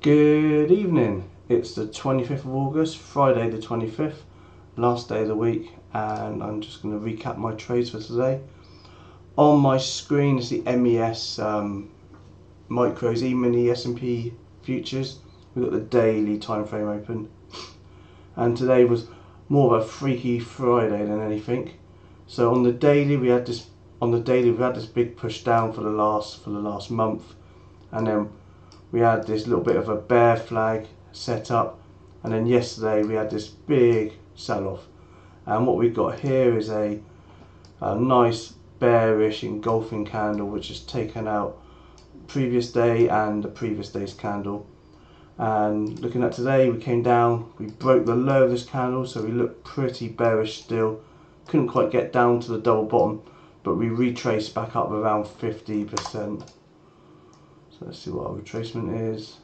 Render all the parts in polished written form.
Good evening, it's the 25th of August, Friday the 25th, last day of the week, and I'm just going to recap my trades for today. On my screen is the MES micros E-mini S&P futures. We've got the daily time frame open, and today was more of a freaky Friday than anything. So on the daily we had this big push down for the last month, and then we had this little bit of a bear flag set up, and then yesterday we had this big sell-off. And what we've got here is a nice bearish engulfing candle which has taken out previous day and the previous day's candle. And looking at today, we came down, we broke the low of this candle, so we look pretty bearish still. Couldn't quite get down to the double bottom, but we retraced back up around 50%. So let's see what our retracement is.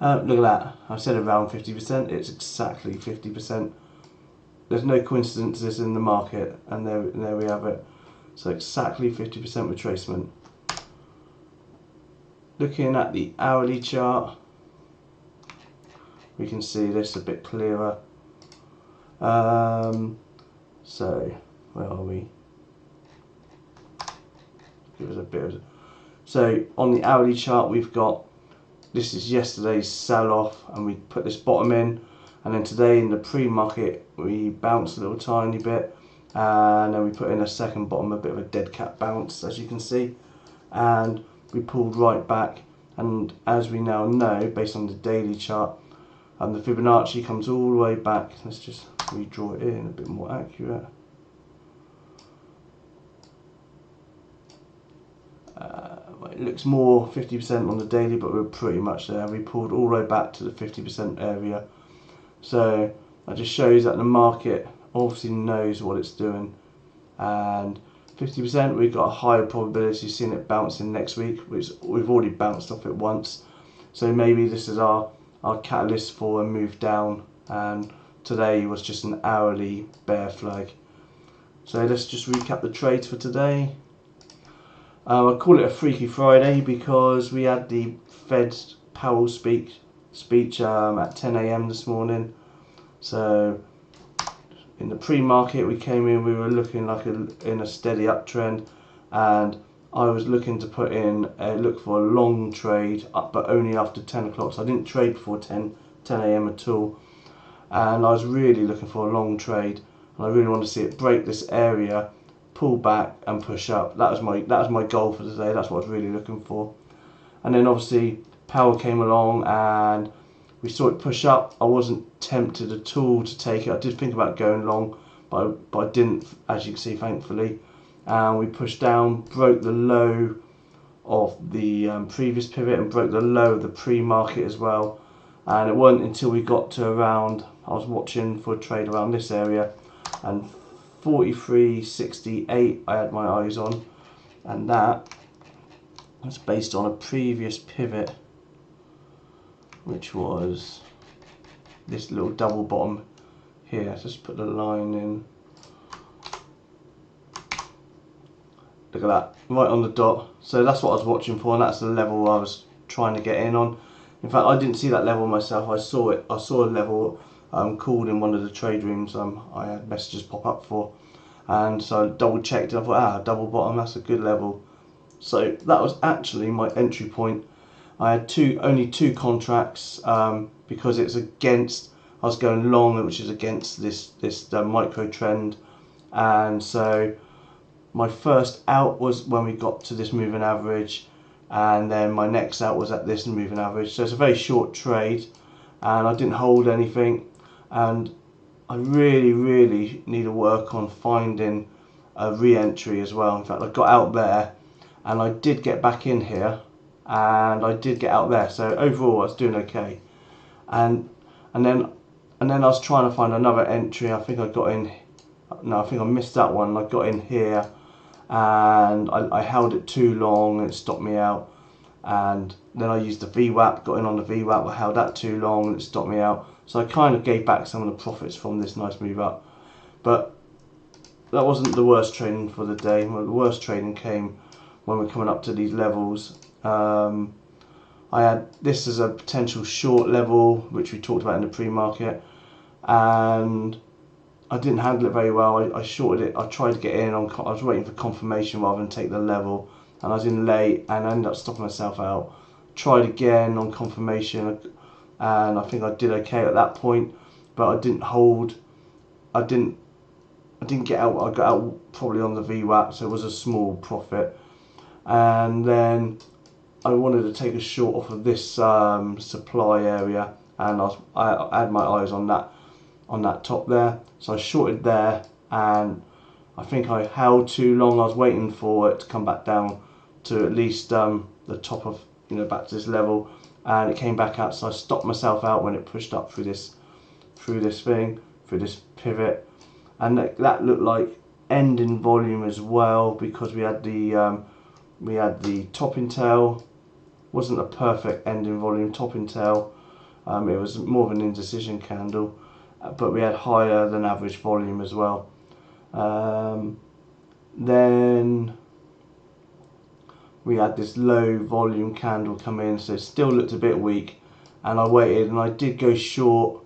Look at that, I said around 50%, it's exactly 50%. There's no coincidences in the market, and there we have it. So exactly 50% retracement. Looking at the hourly chart, we can see this a bit clearer. So where are we? Give us a bit of. So on the hourly chart, we've got, this is yesterday's sell-off, and we put this bottom in, and then today in the pre-market we bounced a little tiny bit, and then we put in a second bottom, a bit of a dead cat bounce, as you can see, and we pulled right back. And as we now know, based on the daily chart, the Fibonacci comes all the way back. Let's just redraw it in a bit more accurate. It looks more 50% on the daily, but we're pretty much there. We pulled all the way back to the 50% area. So that just shows that the market obviously knows what it's doing. And 50%, we've got a higher probability of seeing it bouncing next week, which we've already bounced off it once. So maybe this is our catalyst for a move down, and today was just an hourly bear flag. So let's just recap the trades for today. I call it a Freaky Friday because we had the Fed's Powell speech at 10 AM this morning. So in the pre-market we came in, we were looking like in a steady uptrend, and I was looking to put in look for a long trade, but only after 10 o'clock. So I didn't trade before 10 AM at all, and I was really looking for a long trade, and I really wanted to see it break this area, pull back and push up. That was my goal for today. That's what I was really looking for. And then obviously Powell came along and we saw it push up. I wasn't tempted at all to take it. I did think about going long, but I didn't, as you can see, thankfully. And we pushed down, broke the low of the previous pivot and broke the low of the pre-market as well. And it wasn't until we got to around, I was watching for a trade around this area, and 43.68 I had my eyes on, and that was based on a previous pivot, which was this little double bottom here. Just put the line in. Look at that, right on the dot. So that's what I was watching for, and that's the level I was trying to get in on. In fact, I didn't see that level myself. I saw it. I saw a level called in one of the trade rooms I had messages pop up for, and so I double checked and I thought, double bottom, that's a good level. So that was actually my entry point. I had only two contracts because it's against, I was going long, which is against this micro trend, and so my first out was when we got to this moving average, and then my next out was at this moving average. So it's a very short trade, and I didn't hold anything, and I really need to work on finding a re-entry as well. In fact, I got out there and I did get back in here, and I did get out there, so overall I was doing okay. And then I was trying to find another entry. I think I got in, no, I think I missed that one. I got in here and I held it too long and it stopped me out, and then I used the VWAP, got in on the VWAP, I held that too long and it stopped me out. So I kind of gave back some of the profits from this nice move up. But that wasn't the worst trading for the day. Well, the worst trading came when we're coming up to these levels. I had this as a potential short level, which we talked about in the pre-market, and I didn't handle it very well. I shorted it. I tried to get in on. I was waiting for confirmation rather than take the level, and I was in late, and I ended up stopping myself out. Tried again on confirmation, and I think I did okay at that point, but I didn't hold. I didn't get out. I got out probably on the VWAP, so it was a small profit, and then I wanted to take a short off of this supply area, and I had my eyes on that top there, so I shorted there, and I think I held too long. I was waiting for it to come back down to at least the top of, back to this level, and it came back out, so I stopped myself out when it pushed up through this pivot, and that looked like ending volume as well, because we had the topping tail. Wasn't a perfect ending volume topping tail. It was more of an indecision candle, but we had higher than average volume as well. Then we had this low volume candle come in, so it still looked a bit weak, and I waited, and I did go short.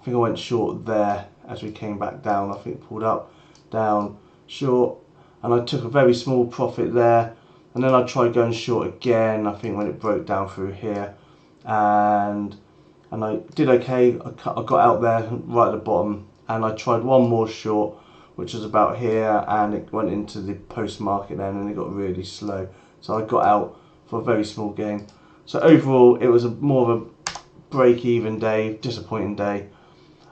I think I went short there as we came back down. I think pulled up, down, short, and I took a very small profit there, and then I tried going short again, I think when it broke down through here, and I did okay. I got out there right at the bottom, and I tried one more short, which was about here, and it went into the post market then, and it got really slow, so I got out for a very small gain. So overall it was more of a break-even day, disappointing day.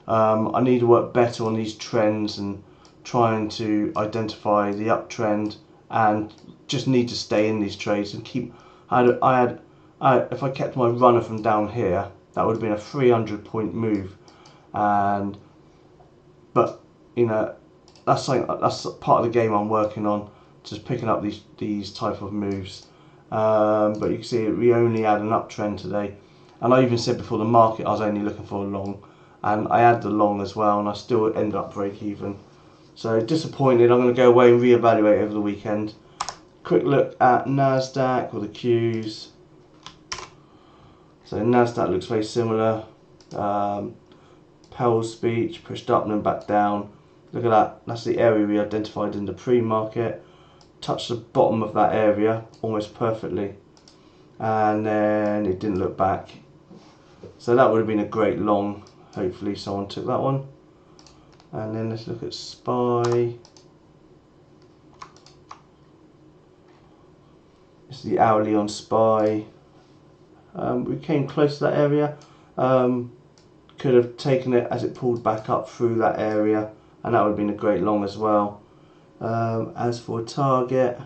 I need to work better on these trends and trying to identify the uptrend, and just need to stay in these trades and keep. If I kept my runner from down here, that would have been a 300-point move, but that's part of the game I'm working on, just picking up these type of moves. But you can see we only had an uptrend today, and I even said before the market I was only looking for a long, and I had the long as well, and I still ended up break even. So disappointed. I'm going to go away and reevaluate over the weekend. Quick look at NASDAQ, or the Qs. So NASDAQ looks very similar. Powell's speech pushed up and then back down. Look at that. That's the area we identified in the pre-market. Touched the bottom of that area almost perfectly, and then it didn't look back. So that would have been a great long. Hopefully someone took that one. And then let's look at SPY. It's the hourly on SPY. We came close to that area. Could have taken it as it pulled back up through that area, and that would have been a great long as well. As for target,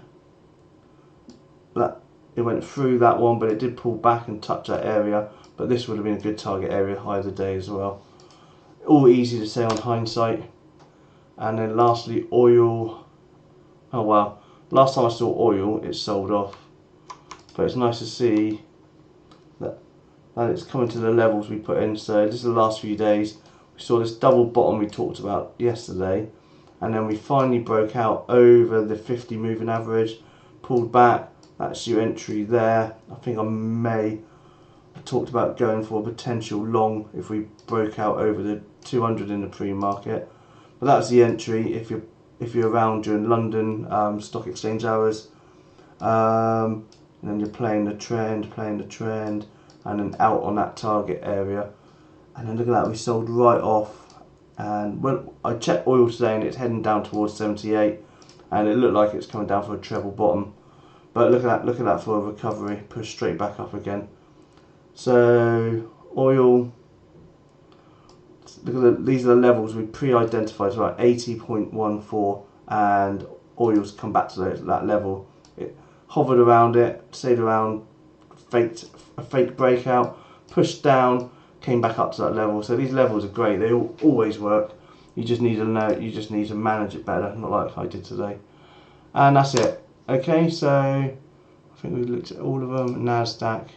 it went through that one, but it did pull back and touch that area. But this would have been a good target area high of the day as well. All easy to say on hindsight. And then lastly, oil. Oh wow, last time I saw oil, it sold off. But it's nice to see that it's coming to the levels we put in. So this is the last few days. We saw this double bottom we talked about yesterday, and then we finally broke out over the 50 moving average, pulled back. That's your entry there. I think I talked about going for a potential long if we broke out over the 200 in the pre-market. But that's the entry if you're around during London stock exchange hours. And then you're playing the trend, and then out on that target area. And then look at that, we sold right off. And when I checked oil today, and it's heading down towards 78, and it looked like it's coming down for a treble bottom. But look at that for a recovery, push straight back up again. So oil, look at these are the levels we pre-identified, so about 80.14, and oil's come back to that level. It hovered around it, stayed around, faked a fake breakout, pushed down, came back up to that level. So these levels are great, they always work. You just need to know, you just need to manage it better, not like I did today. And that's it. Okay, so I think we looked at all of them. NASDAQ.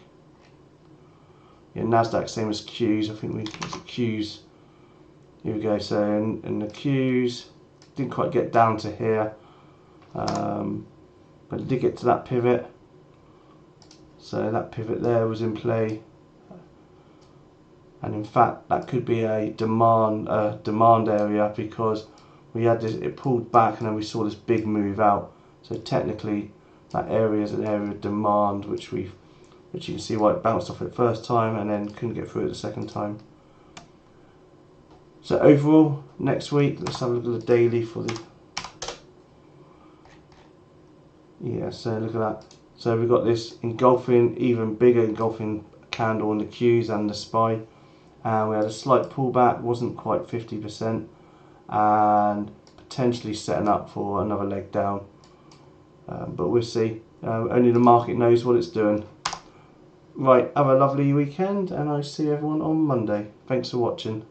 Yeah, NASDAQ same as Qs. I think we looked at Qs. Here we go. So in the Qs, didn't quite get down to here. but it did get to that pivot. So that pivot there was in play, and in fact that could be a demand area, because we had this, it pulled back and then we saw this big move out. So technically that area is an area of demand, which you can see why it bounced off it first time and then couldn't get through it the second time. So overall, next week, let's have a look at the daily for the, yeah, so look at that. So we've got this engulfing, even bigger engulfing candle on the Qs and the SPY, and we had a slight pullback, wasn't quite 50%, and potentially setting up for another leg down, but we'll see. Only the market knows what it's doing. Right, have a lovely weekend, and I'll see everyone on Monday. Thanks for watching.